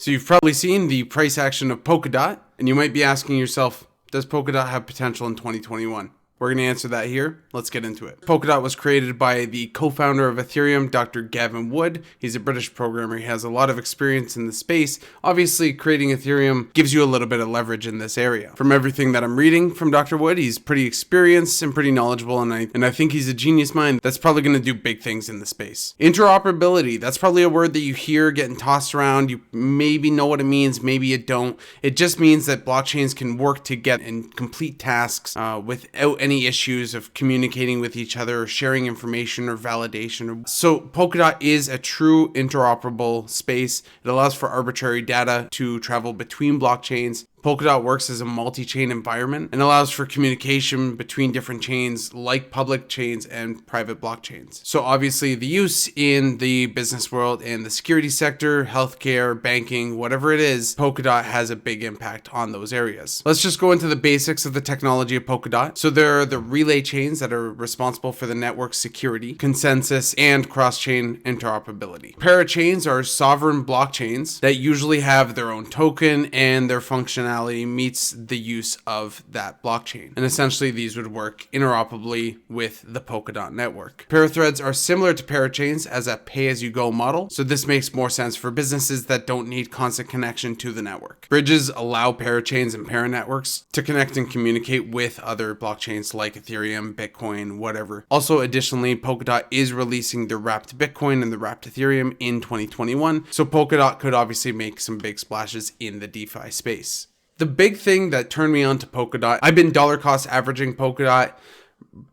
So you've probably seen the price action of Polkadot, and you might be asking yourself, does Polkadot have potential in 2021? We're going to answer that here. Let's get into it. Polkadot was created by the co-founder of Ethereum, Dr. Gavin Wood. He's a British programmer. He has a lot of experience in the space. Obviously, creating Ethereum gives you a little bit of leverage in this area. From everything that I'm reading from Dr. Wood, he's pretty experienced and pretty knowledgeable, and I think he's a genius mind that's probably going to do big things in the space. Interoperability, that's probably a word that you hear getting tossed around. You maybe know what it means, maybe you don't. It just means that blockchains can work together and complete tasks without any issues of communicating with each other or sharing information or validation. So Polkadot is a true interoperable space. It allows for arbitrary data to travel between blockchains. Polkadot works as a multi-chain environment and allows for communication between different chains like public chains and private blockchains. So obviously the use in the business world and the security sector, healthcare, banking, whatever it is, Polkadot has a big impact on those areas. Let's just go into the basics of the technology of Polkadot. So there are the relay chains that are responsible for the network security, consensus, and cross-chain interoperability. Parachains are sovereign blockchains that usually have their own token and their functionality meets the use of that blockchain. And essentially these would work interoperably with the Polkadot network. Parathreads are similar to parachains as a pay-as-you-go model, so this makes more sense for businesses that don't need constant connection to the network. Bridges allow parachains and paranetworks to connect and communicate with other blockchains like Ethereum, Bitcoin, whatever. Also, additionally, Polkadot is releasing the wrapped Bitcoin and the wrapped Ethereum in 2021, so Polkadot could obviously make some big splashes in the DeFi space. The big thing that turned me on to Polkadot, I've been dollar cost averaging Polkadot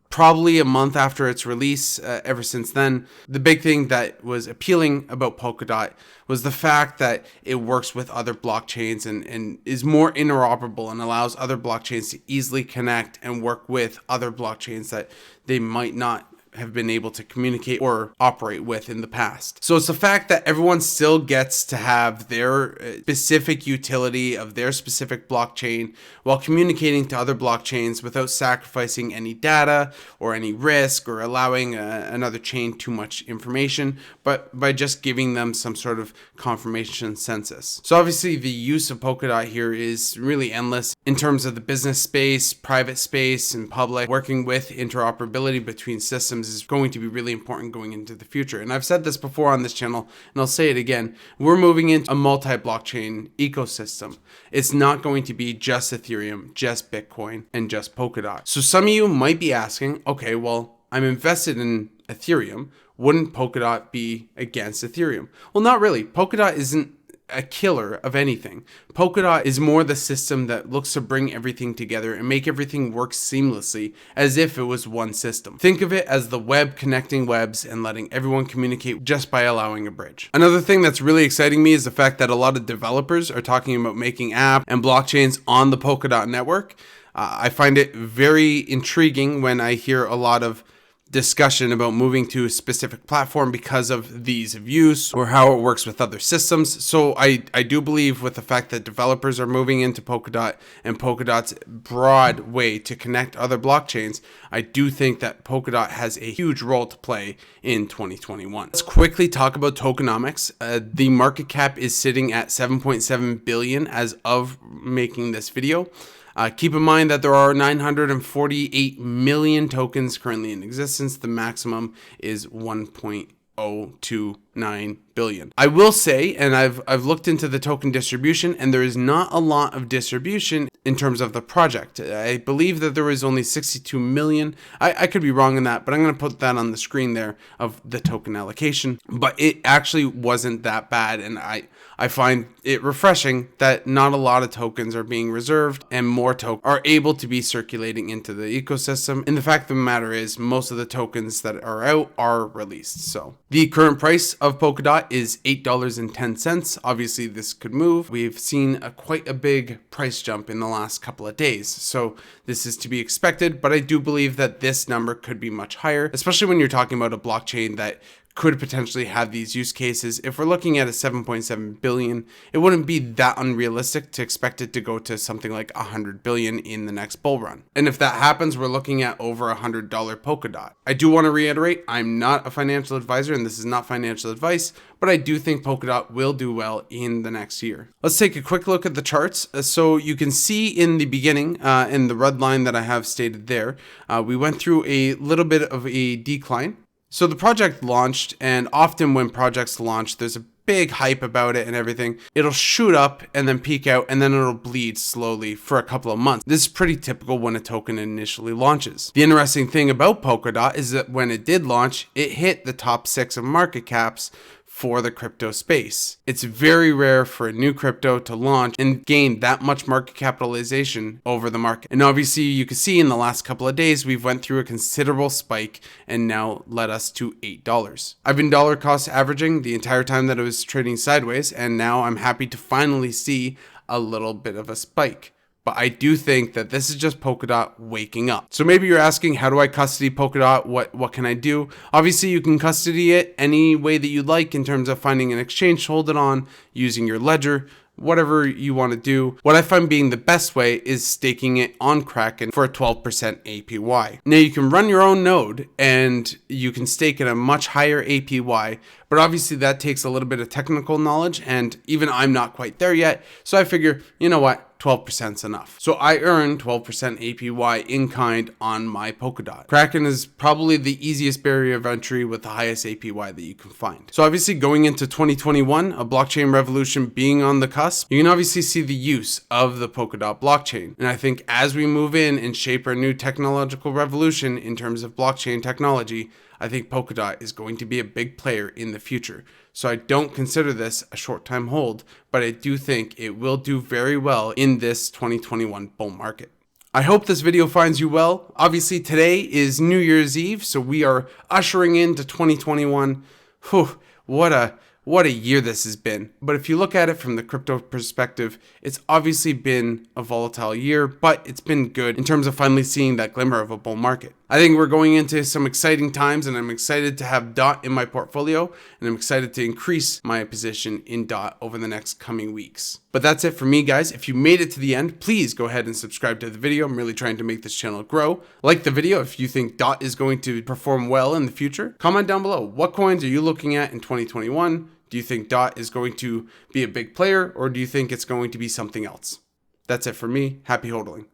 probably a month after its release. Ever since then, the big thing that was appealing about Polkadot was the fact that it works with other blockchains and is more interoperable and allows other blockchains to easily connect and work with other blockchains that they might not have been able to communicate or operate with in the past. So it's the fact that everyone still gets to have their specific utility of their specific blockchain while communicating to other blockchains without sacrificing any data or any risk or allowing another chain too much information, but by just giving them some sort of confirmation census. So obviously the use of Polkadot here is really endless in terms of the business space, private space, and public. Working with interoperability between systems is going to be really important going into the future. And I've said this before on this channel, and I'll say it again. We're moving into a multi-blockchain ecosystem. It's not going to be just Ethereum, just Bitcoin, and just Polkadot. So some of you might be asking, okay, well, I'm invested in Ethereum. Wouldn't Polkadot be against Ethereum? Well, not really. Polkadot isn't a killer of anything. Polkadot is more the system that looks to bring everything together and make everything work seamlessly as if it was one system. Think of it as the web connecting webs and letting everyone communicate just by allowing a bridge. Another thing that's really exciting me is the fact that a lot of developers are talking about making apps and blockchains on the Polkadot network. I find it very intriguing when I hear a lot of discussion about moving to a specific platform because of the ease of use or how it works with other systems. So I do believe with the fact that developers are moving into Polkadot and Polkadot's broad way to connect other blockchains, I do think that Polkadot has a huge role to play in 2021. Let's quickly talk about tokenomics. The market cap is sitting at 7.7 billion as of making this video. Keep in mind that there are 948 million tokens currently in existence. The maximum is 1.029 billion. I will say, and I've looked into the token distribution, and there is not a lot of distribution in terms of the project. I believe that there was only 62 million. I could be wrong on that, but I'm going to put that on the screen there of the token allocation. But it actually wasn't that bad, and I find it refreshing that not a lot of tokens are being reserved and more tokens are able to be circulating into the ecosystem. And the fact of the matter is most of the tokens that are out are released. So the current price of Polkadot is $8.10. Obviously this could move. We've seen quite a big price jump in the last couple of days. So this is to be expected, but I do believe that this number could be much higher, especially when you're talking about a blockchain that could potentially have these use cases. If we're looking at a 7.7 billion, it wouldn't be that unrealistic to expect it to go to something like 100 billion in the next bull run. And if that happens, we're looking at over $100 Polkadot. I do want to reiterate, I'm not a financial advisor and this is not financial advice, but I do think Polkadot will do well in the next year. Let's take a quick look at the charts. So you can see in the beginning, in the red line that I have stated there, we went through a little bit of a decline. So the project launched, and often when projects launch, there's a big hype about it and everything. It'll shoot up and then peak out, and then it'll bleed slowly for a couple of months. This is pretty typical when a token initially launches. The interesting thing about Polkadot is that when it did launch, it hit the top 6 of market caps for the crypto space. It's very rare for a new crypto to launch and gain that much market capitalization over the market. And obviously you can see in the last couple of days, we've went through a considerable spike and now led us to $8. I've been dollar cost averaging the entire time that it was trading sideways, and now I'm happy to finally see a little bit of a spike. But I do think that this is just Polkadot waking up. So maybe you're asking, how do I custody Polkadot? What can I do? Obviously, you can custody it any way that you'd like in terms of finding an exchange to hold it on, using your ledger, whatever you want to do. What I find being the best way is staking it on Kraken for a 12% APY. Now you can run your own node and you can stake at a much higher APY, but obviously that takes a little bit of technical knowledge, and even I'm not quite there yet. So I figure, you know what? 12% is enough. So I earn 12% APY in kind on my Polkadot. Kraken is probably the easiest barrier of entry with the highest APY that you can find. So obviously going into 2021, a blockchain revolution being on the cusp, you can obviously see the use of the Polkadot blockchain. And I think as we move in and shape our new technological revolution in terms of blockchain technology, I think Polkadot is going to be a big player in the future. So I don't consider this a short-time hold, but I do think it will do very well in this 2021 bull market. I hope this video finds you well. Obviously today is New Year's Eve, so we are ushering into 2021. Whew, what a year this has been. But if you look at it from the crypto perspective, it's obviously been a volatile year, but it's been good in terms of finally seeing that glimmer of a bull market. I think we're going into some exciting times, and I'm excited to have DOT in my portfolio, and I'm excited to increase my position in DOT over the next coming weeks. But that's it for me, guys. If you made it to the end, please go ahead and subscribe to the video. I'm really trying to make this channel grow. Like the video if you think DOT is going to perform well in the future. Comment down below. What coins are you looking at in 2021? Do you think DOT is going to be a big player, or do you think it's going to be something else? That's it for me. Happy hodling.